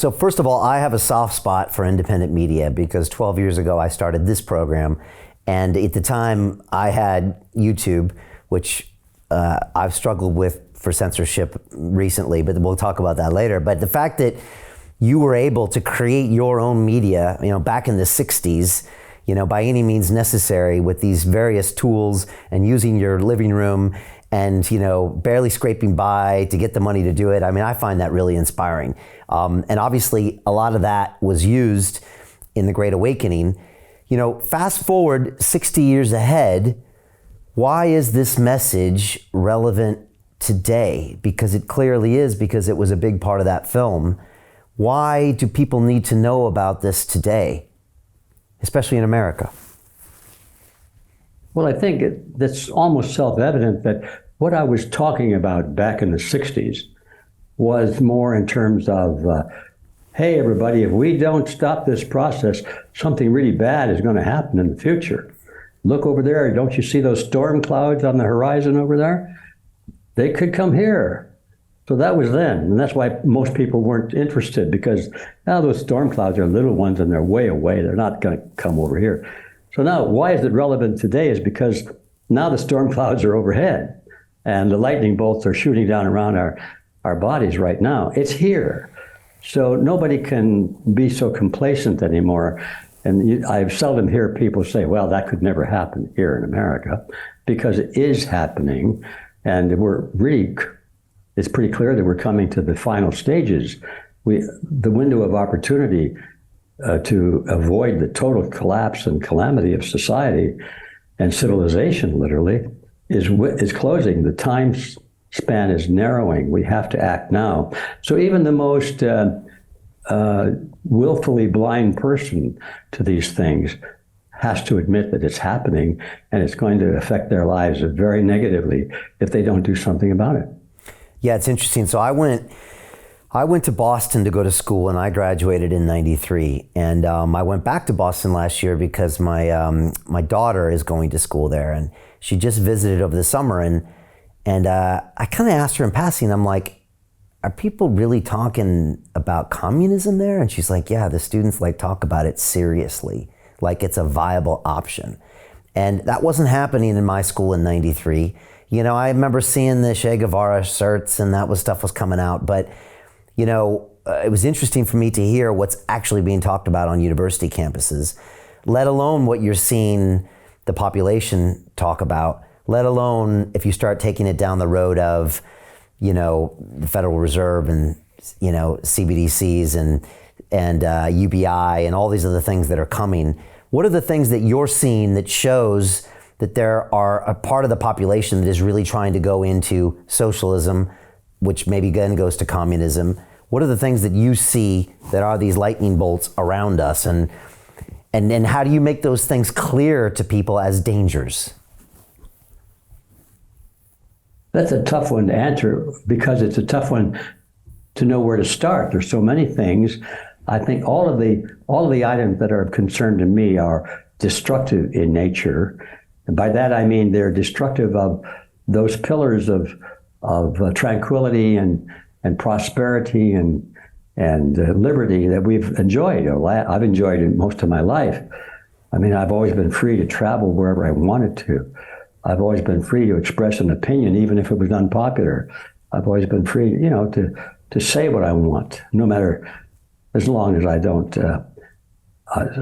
So first of all, I have a soft spot for independent media because 12 years ago I started this program, and at the time I had YouTube, which I've struggled with for censorship recently, but we'll talk about that later. But the fact that you were able to create your own media, back in the 60s, by any means necessary with these various tools and using your living room and, barely scraping by to get the money to do it. I mean, I find that really inspiring. And obviously a lot of that was used in the Great Awakening. Fast forward 60 years ahead, why is this message relevant today? Because it clearly is, because it was a big part of that film. Why do people need to know about this today, especially in America? Well, I think that's almost self-evident that what I was talking about back in the 60s was more in terms of, hey, everybody, if we don't stop this process, something really bad is going to happen in the future. Look over there. Don't you see those storm clouds on the horizon over there? They could come here. So that was then. And that's why most people weren't interested, because now those storm clouds are little ones and they're way away. They're not going to come over here. So now, why is it relevant today is because now the storm clouds are overhead and the lightning bolts are shooting down around our bodies right now. It's here. So nobody can be so complacent anymore. And I seldom hear people say, well, that could never happen here in America, because it is happening. And it's pretty clear that we're coming to the final stages. The window of opportunity to avoid the total collapse and calamity of society and civilization, literally, is closing. The time span is narrowing. We have to act now. So even the most willfully blind person to these things has to admit that it's happening, and it's going to affect their lives very negatively if they don't do something about it. Yeah, it's interesting. So I went to Boston to go to school, and I graduated in '93. And I went back to Boston last year because my daughter is going to school there, and she just visited over the summer. And I kind of asked her in passing, I'm like, are people really talking about communism there? And she's like, yeah, the students talk about it seriously, like it's a viable option. And that wasn't happening in my school in '93. I remember seeing the Che Guevara shirts and stuff was coming out, but it was interesting for me to hear what's actually being talked about on university campuses, let alone what you're seeing the population talk about, let alone if you start taking it down the road of, the Federal Reserve and, CBDCs and UBI and all these other things that are coming. What are the things that you're seeing that shows that there are a part of the population that is really trying to go into socialism, which maybe then goes to communism? What are the things that you see that are these lightning bolts around us? And how do you make those things clear to people as dangers? That's a tough one to answer, because it's a tough one to know where to start. There's so many things. I think all of the items that are of concern to me are destructive in nature. And by that I mean they're destructive of those pillars of tranquility and prosperity and liberty that we've enjoyed. I've enjoyed it most of my life. I mean, I've always been free to travel wherever I wanted to. I've always been free to express an opinion, even if it was unpopular. I've always been free, to say what I want, no matter, as long as I don't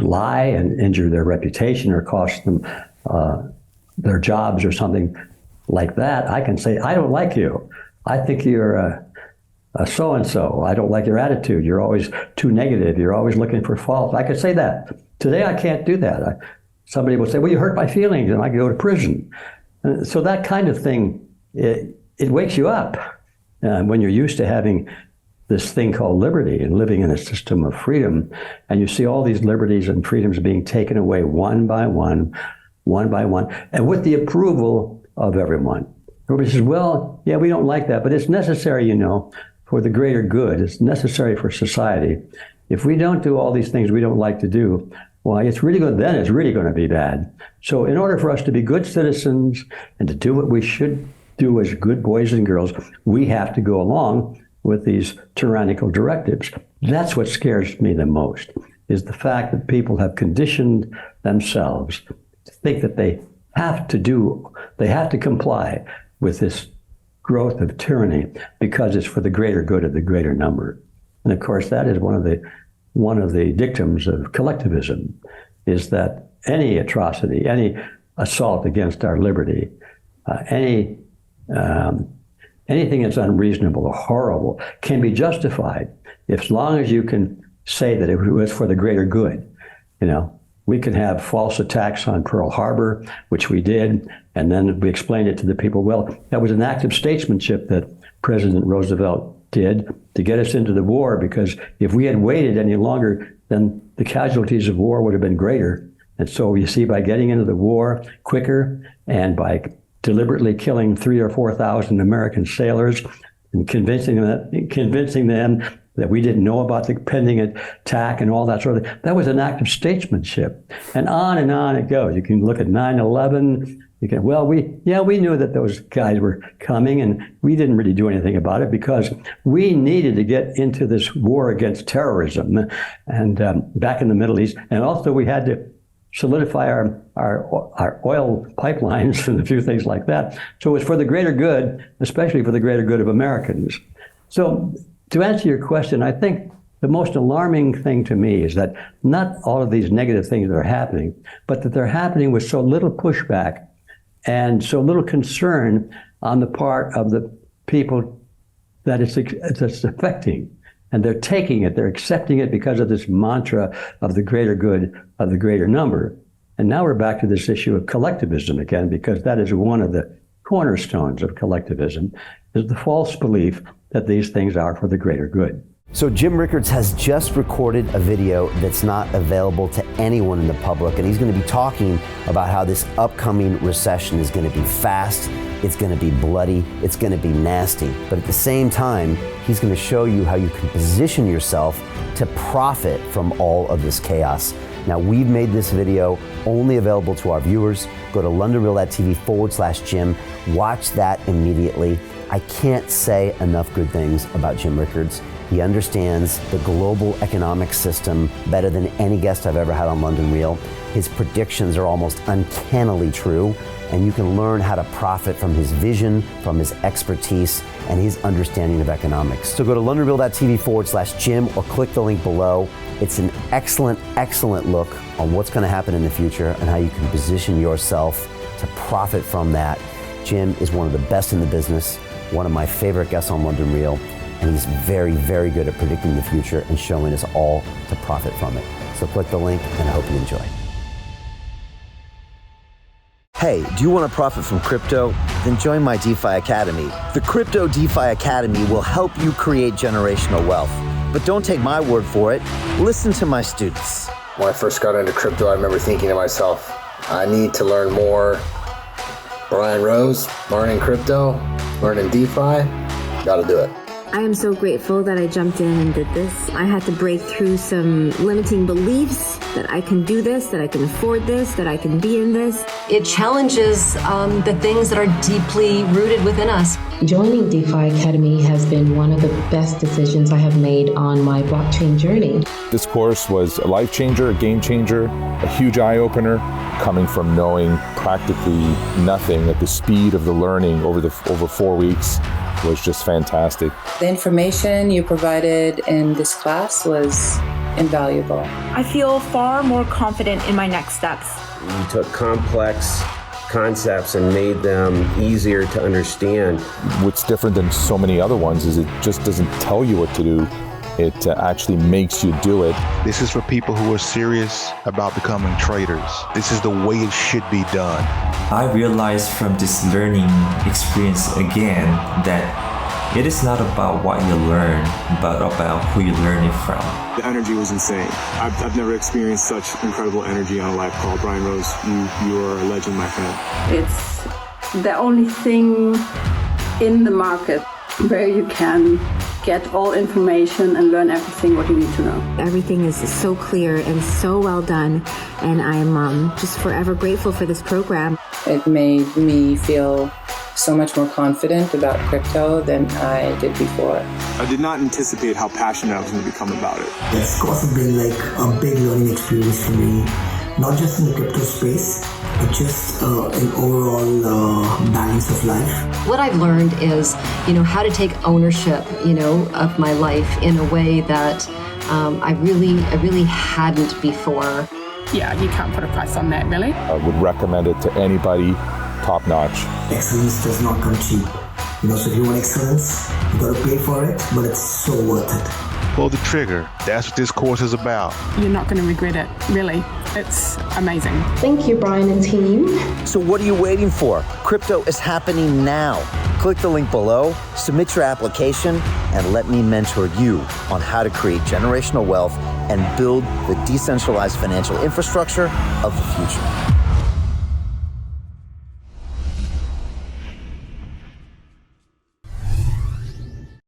lie and injure their reputation or cost them their jobs or something like that. I can say, I don't like you. I think you're a so-and-so. I don't like your attitude. You're always too negative. You're always looking for faults. I could say that. Today, I can't do that. Somebody will say, well, you hurt my feelings, and I could go to prison. So that kind of thing, it wakes you up when you're used to having this thing called liberty and living in a system of freedom. And you see all these liberties and freedoms being taken away one by one, and with the approval of everyone. Everybody says, well, yeah, we don't like that, but it's necessary, for the greater good. It's necessary for society. If we don't do all these things we don't like to do, well, it's really good. Then it's really going to be bad. So in order for us to be good citizens and to do what we should do as good boys and girls, we have to go along with these tyrannical directives. That's what scares me the most, is the fact that people have conditioned themselves to think that they have to comply with this growth of tyranny because it's for the greater good of the greater number. And of course, that is one of the dictums of collectivism, is that any atrocity, any assault against our liberty, anything that's unreasonable or horrible can be justified as long as you can say that it was for the greater good. We can have false attacks on Pearl Harbor, which we did, and then we explained it to the people. Well, that was an act of statesmanship that President Roosevelt did to get us into the war, because if we had waited any longer, then the casualties of war would have been greater. And so you see, by getting into the war quicker and by deliberately killing 3,000 or 4,000 American sailors and convincing them that we didn't know about the pending attack and all that sort of thing, that was an act of statesmanship. And on it goes. You can look at 9/11. We knew that those guys were coming, and we didn't really do anything about it because we needed to get into this war against terrorism and back in the Middle East. And also we had to solidify our oil pipelines and a few things like that. So it was for the greater good, especially for the greater good of Americans. So to answer your question, I think the most alarming thing to me is that not all of these negative things that are happening, but that they're happening with so little pushback and so little concern on the part of the people that it's affecting. And they're taking it, they're accepting it because of this mantra of the greater good of the greater number. And now we're back to this issue of collectivism again, because that is one of the cornerstones of collectivism, is the false belief that these things are for the greater good. So Jim Rickards has just recorded a video that's not available to anyone in the public, and he's going to be talking about how this upcoming recession is going to be fast, it's going to be bloody, it's going to be nasty. But at the same time, he's going to show you how you can position yourself to profit from all of this chaos. Now, we've made this video only available to our viewers. Go to londonreal.tv/Jim. Watch that immediately. I can't say enough good things about Jim Rickards. He understands the global economic system better than any guest I've ever had on London Real. His predictions are almost uncannily true, and you can learn how to profit from his vision, from his expertise, and his understanding of economics. So go to londonreal.tv/Jim or click the link below. It's an excellent, excellent look on what's going to happen in the future and how you can position yourself to profit from that. Jim is one of the best in the business, one of my favorite guests on London Real, and he's very, very good at predicting the future and showing us all to profit from it. So click the link, and I hope you enjoy. Hey, do you want to profit from crypto? Then join my DeFi Academy. The Crypto DeFi Academy will help you create generational wealth. But don't take my word for it. Listen to my students. When I first got into crypto, I remember thinking to myself, I need to learn more. Brian Rose, learning crypto, learning DeFi, gotta do it. I am so grateful that I jumped in and did this. I had to break through some limiting beliefs that I can do this, that I can afford this, that I can be in this. It challenges the things that are deeply rooted within us. Joining DeFi Academy has been one of the best decisions I have made on my blockchain journey. This course was a life changer, a game changer, a huge eye-opener, coming from knowing practically nothing at the speed of the learning over 4 weeks was just fantastic. The information you provided in this class was invaluable. I feel far more confident in my next steps. You took complex concepts and made them easier to understand. What's different than so many other ones is it just doesn't tell you what to do. It actually makes you do it. This is for people who are serious about becoming traders. This is the way it should be done. I realized from this learning experience again that it is not about what you learn, but about who you learn it from. The energy was insane. I've never experienced such incredible energy on a live call. Brian Rose, you are a legend, my friend. It's the only thing in the market where you can get all information and learn everything what you need to know. Everything is so clear and so well done, and I'm just forever grateful for this program. It made me feel so much more confident about crypto than I did before. I did not anticipate how passionate I was going to become about it. It's also been like a big learning experience for me, not just in the crypto space, but just an overall balance of life. What I've learned is, how to take ownership, of my life in a way that I really hadn't before. Yeah, you can't put a price on that, really. I would recommend it to anybody, top notch. Excellence does not come cheap. So if you want excellence, you gotta pay for it, but it's so worth it. Pull the trigger. That's what this course is about. You're not going to regret it, really. It's amazing. Thank you, Brian and team. So what are you waiting for? Crypto is happening now. Click the link below, submit your application, and let me mentor you on how to create generational wealth and build the decentralized financial infrastructure of the future.